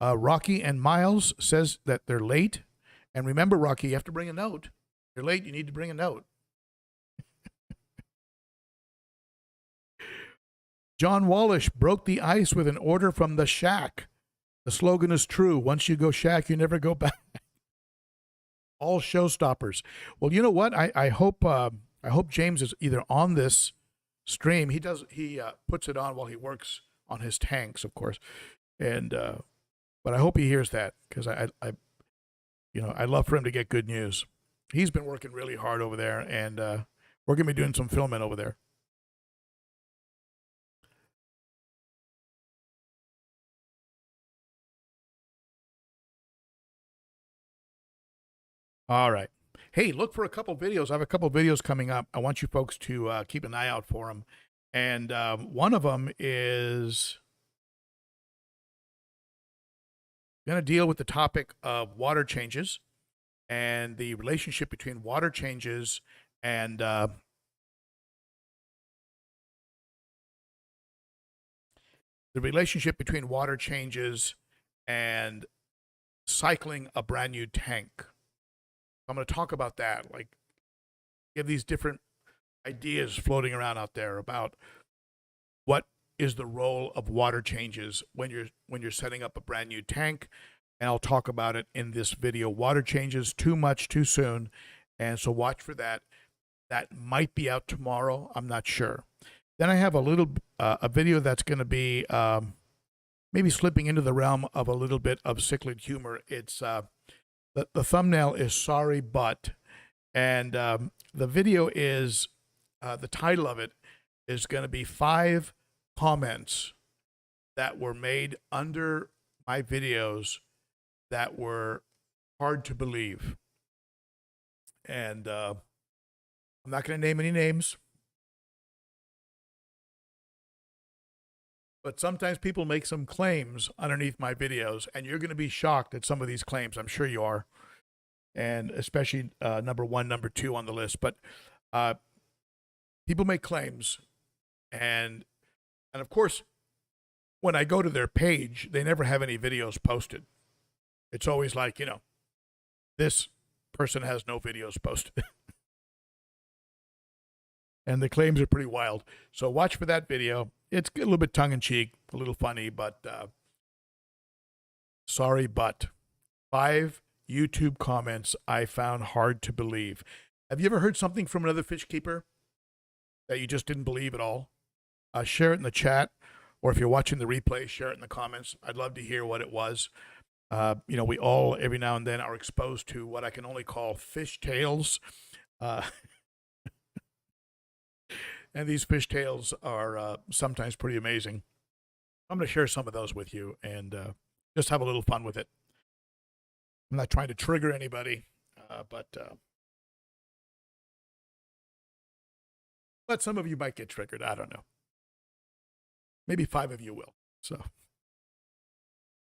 Rocky and Miles says that they're late. And remember, Rocky, you have to bring a note. If you're late, you need to bring a note. John Wallish broke the ice with an order from the Shack. The slogan is true. Once you go Shack, you never go back. All showstoppers. Well, you know what? I hope James is either on this stream. He puts it on while he works on his tanks, of course. And But I hope he hears that, because I'd love for him to get good news. He's been working really hard over there, and we're going to be doing some filming over there. All right. Hey, look for a couple videos. I have a couple videos coming up. I want you folks to keep an eye out for them. And one of them is going to deal with the topic of water changes and the relationship between water changes and the relationship between water changes and cycling a brand new tank. I'm going to talk about that, like give these different ideas floating around out there about what is the role of water changes when you're setting up a brand new tank. And I'll talk about it in this video. Water changes too much too soon, and so watch for that. That might be out tomorrow. I'm not sure. Then I have a video that's going to be maybe slipping into the realm of a little bit of cichlid humor. It's the thumbnail is Sorry But, and the video is the title of it is going to be 5 comments that were made under my videos that were hard to believe. And I'm not going to name any names, but sometimes people make some claims underneath my videos, and you're going to be shocked at some of these claims. I'm sure you are, and especially number 1, number 2 on the list. But people make claims, and of course, when I go to their page, they never have any videos posted. It's always like, this person has no videos posted. And the claims are pretty wild. So watch for that video. It's a little bit tongue-in-cheek, a little funny, but sorry, but 5 YouTube comments I found hard to believe. Have you ever heard something from another fish keeper that you just didn't believe at all? Share it in the chat, or if you're watching the replay, share it in the comments. I'd love to hear what it was. We all, every now and then, are exposed to what I can only call fish tales. And these fish tales are sometimes pretty amazing. I'm going to share some of those with you and just have a little fun with it. I'm not trying to trigger anybody, but some of you might get triggered. I don't know. Maybe 5 of you will. So,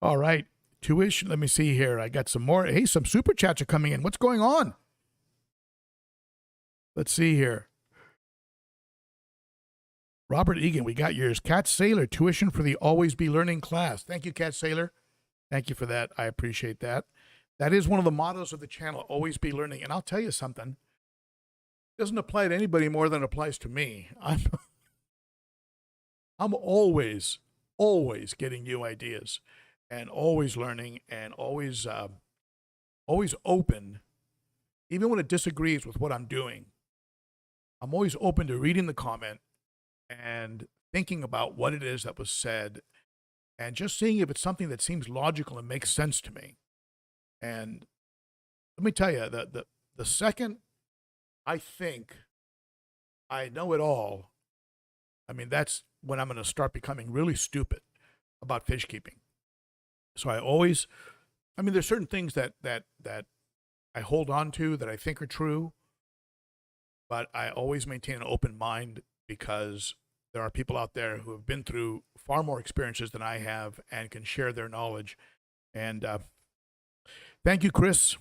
all right. Tuition. Let me see here. I got some more. Hey, some super chats are coming in. What's going on? Let's see here. Robert Egan, we got yours. Cat Sailor, tuition for the Always Be Learning class. Thank you, Cat Sailor. Thank you for that. I appreciate that. That is one of the mottos of the channel, Always Be Learning. And I'll tell you something. It doesn't apply to anybody more than it applies to me. I'm always getting new ideas and always learning and always open, even when it disagrees with what I'm doing. I'm always open to reading the comment and thinking about what it is that was said and just seeing if it's something that seems logical and makes sense to me. And let me tell you, the second I think I know it all, I mean, that's when I'm going to start becoming really stupid about fish keeping. So there's certain things that I hold on to that I think are true, but I always maintain an open mind because there are people out there who have been through far more experiences than I have and can share their knowledge. And thank you, Chris.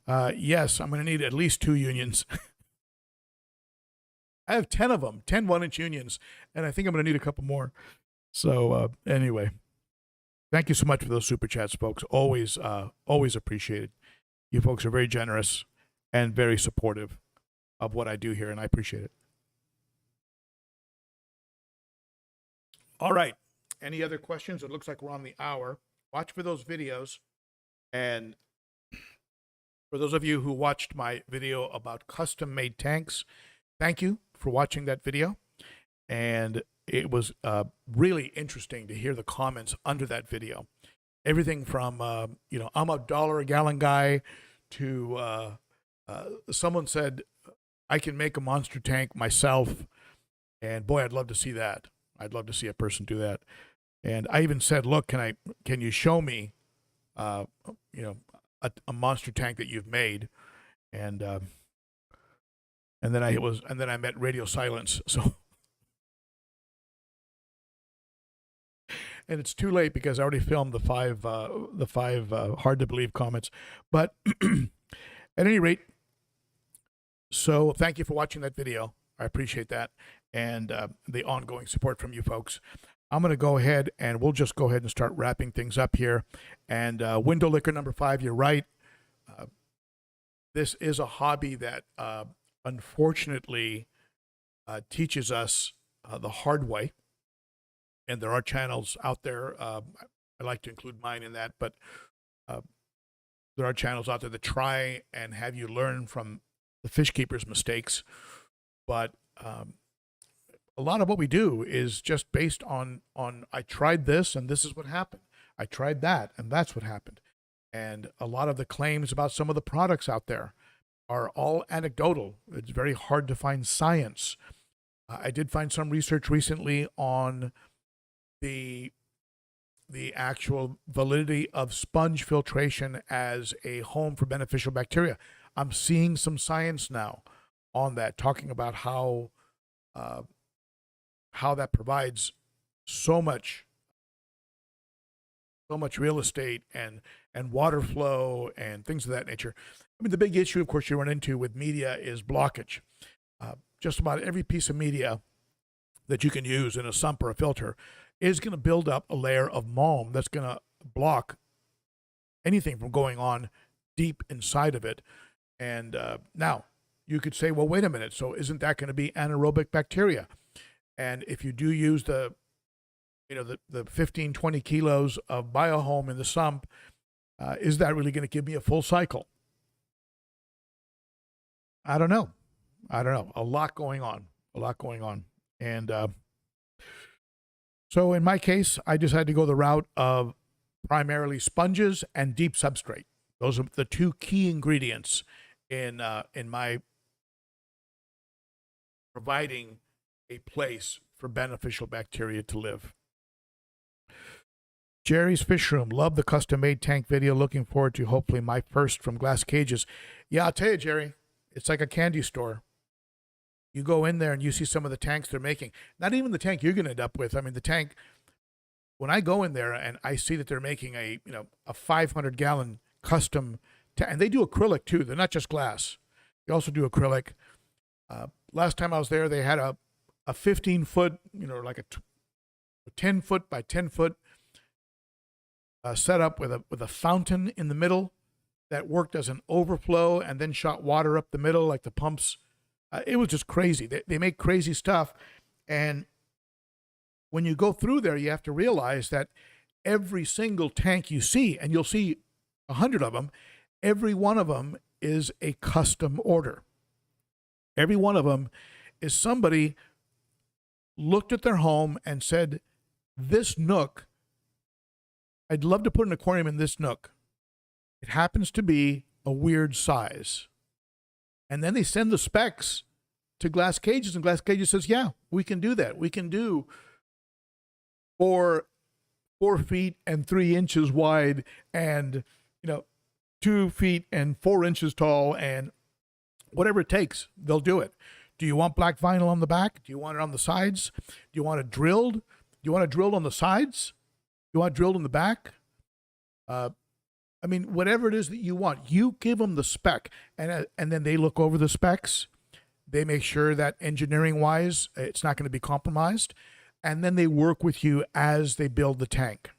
Yes, I'm going to need at least 2 unions. I have 10 of them, 10 1-inch unions, and I think I'm going to need a couple more. So anyway, thank you so much for those super chats, folks. Always appreciated. You folks are very generous and very supportive of what I do here, and I appreciate it. All right. Any other questions? It looks like we're on the hour. Watch for those videos. And for those of you who watched my video about custom-made tanks, thank you for watching that video. And it was really interesting to hear the comments under that video. everything from I'm a dollar a gallon guy to someone said I can make a monster tank myself, and boy, I'd love to see that. I'd love to see a person do that. And I even said, look, can you show me, uh, a monster tank that you've made? And then I met radio silence. So, and it's too late because I already filmed the five hard to believe comments. But at any rate, so thank you for watching that video. I appreciate that, and the ongoing support from you folks. I'm going to go ahead and we'll just go ahead and start wrapping things up here. And window liquor number 5, you're right. This is a hobby that unfortunately teaches us the hard way. And there are channels out there. I like to include mine in that, but there are channels out there that try and have you learn from the fish keeper's mistakes. But a lot of what we do is just based on I tried this and this is what happened. I tried that and that's what happened. And a lot of the claims about some of the products out there are all anecdotal. It's very hard to find science. I did find some research recently on the actual validity of sponge filtration as a home for beneficial bacteria. I'm seeing some science now on that, talking about how that provides so much real estate and water flow and things of that nature. I mean, the big issue, of course, you run into with media is blockage. Just about every piece of media that you can use in a sump or a filter is going to build up a layer of malm that's going to block anything from going on deep inside of it. And now you could say, well, wait a minute. So isn't that going to be anaerobic bacteria? And if you do use the 15, 20 kilos of biohome in the sump, is that really going to give me a full cycle? I don't know. A lot going on. And so in my case, I decided to go the route of primarily sponges and deep substrate. Those are the two key ingredients in my providing a place for beneficial bacteria to live. Jerry's Fish Room. Love the custom-made tank video. Looking forward to hopefully my first from Glass Cages. Yeah, I'll tell you, Jerry, it's like a candy store. You go in there and you see some of the tanks they're making. Not even the tank you're going to end up with. I mean, the tank, when I go in there and I see that they're making a 500-gallon custom tank, and they do acrylic too. They're not just glass. They also do acrylic. Last time I was there, they had a 15-foot, like a 10-foot by 10-foot setup with a fountain in the middle that worked as an overflow and then shot water up the middle like the pumps. It was just crazy. They make crazy stuff. And when you go through there, you have to realize that every single tank you see, and you'll see 100 of them, every one of them is a custom order. Every one of them is somebody looked at their home and said, this nook, I'd love to put an aquarium in this nook. It happens to be a weird size. And then they send the specs to Glass Cages, and Glass Cages says, yeah, we can do that. We can do 4 feet and 3 inches wide and, 2 feet and 4 inches tall, and whatever it takes, they'll do it. Do you want black vinyl on the back? Do you want it on the sides? Do you want it drilled? Do you want it drilled on the sides? Do you want it drilled in the back? Whatever it is that you want, you give them the spec, and then they look over the specs. They make sure that engineering-wise, it's not going to be compromised, and then they work with you as they build the tank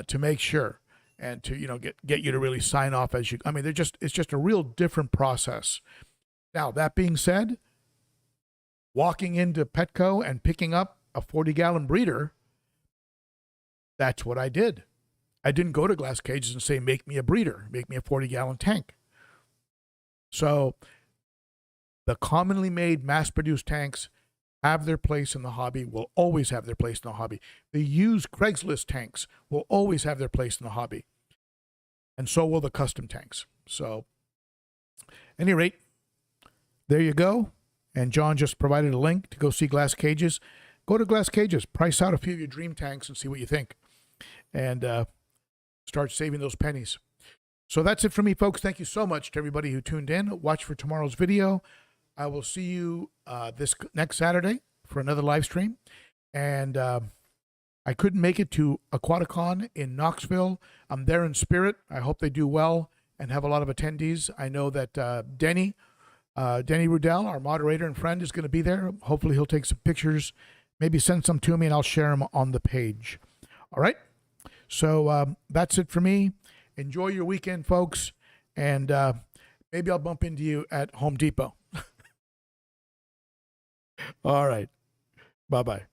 to make sure and to get you to really sign off as you. It's just a real different process. Now that being said, walking into Petco and picking up a 40-gallon breeder, that's what I did. I didn't go to Glass Cages and say, make me a breeder, make me a 40-gallon tank. So the commonly made mass-produced tanks, have their place in the hobby, will always have their place in the hobby. The used Craigslist tanks will always have their place in the hobby. And so will the custom tanks. So, at any rate, there you go. And John just provided a link to go see Glass Cages. Go to Glass Cages, price out a few of your dream tanks and see what you think. And start saving those pennies. So that's it for me, folks. Thank you so much to everybody who tuned in. Watch for tomorrow's video. I will see you this next Saturday for another live stream. And I couldn't make it to Aquaticon in Knoxville. I'm there in spirit. I hope they do well and have a lot of attendees. I know that Denny Rudell, our moderator and friend, is going to be there. Hopefully he'll take some pictures, maybe send some to me, and I'll share them on the page. All right? So that's it for me. Enjoy your weekend, folks, and maybe I'll bump into you at Home Depot. All right. Bye-bye.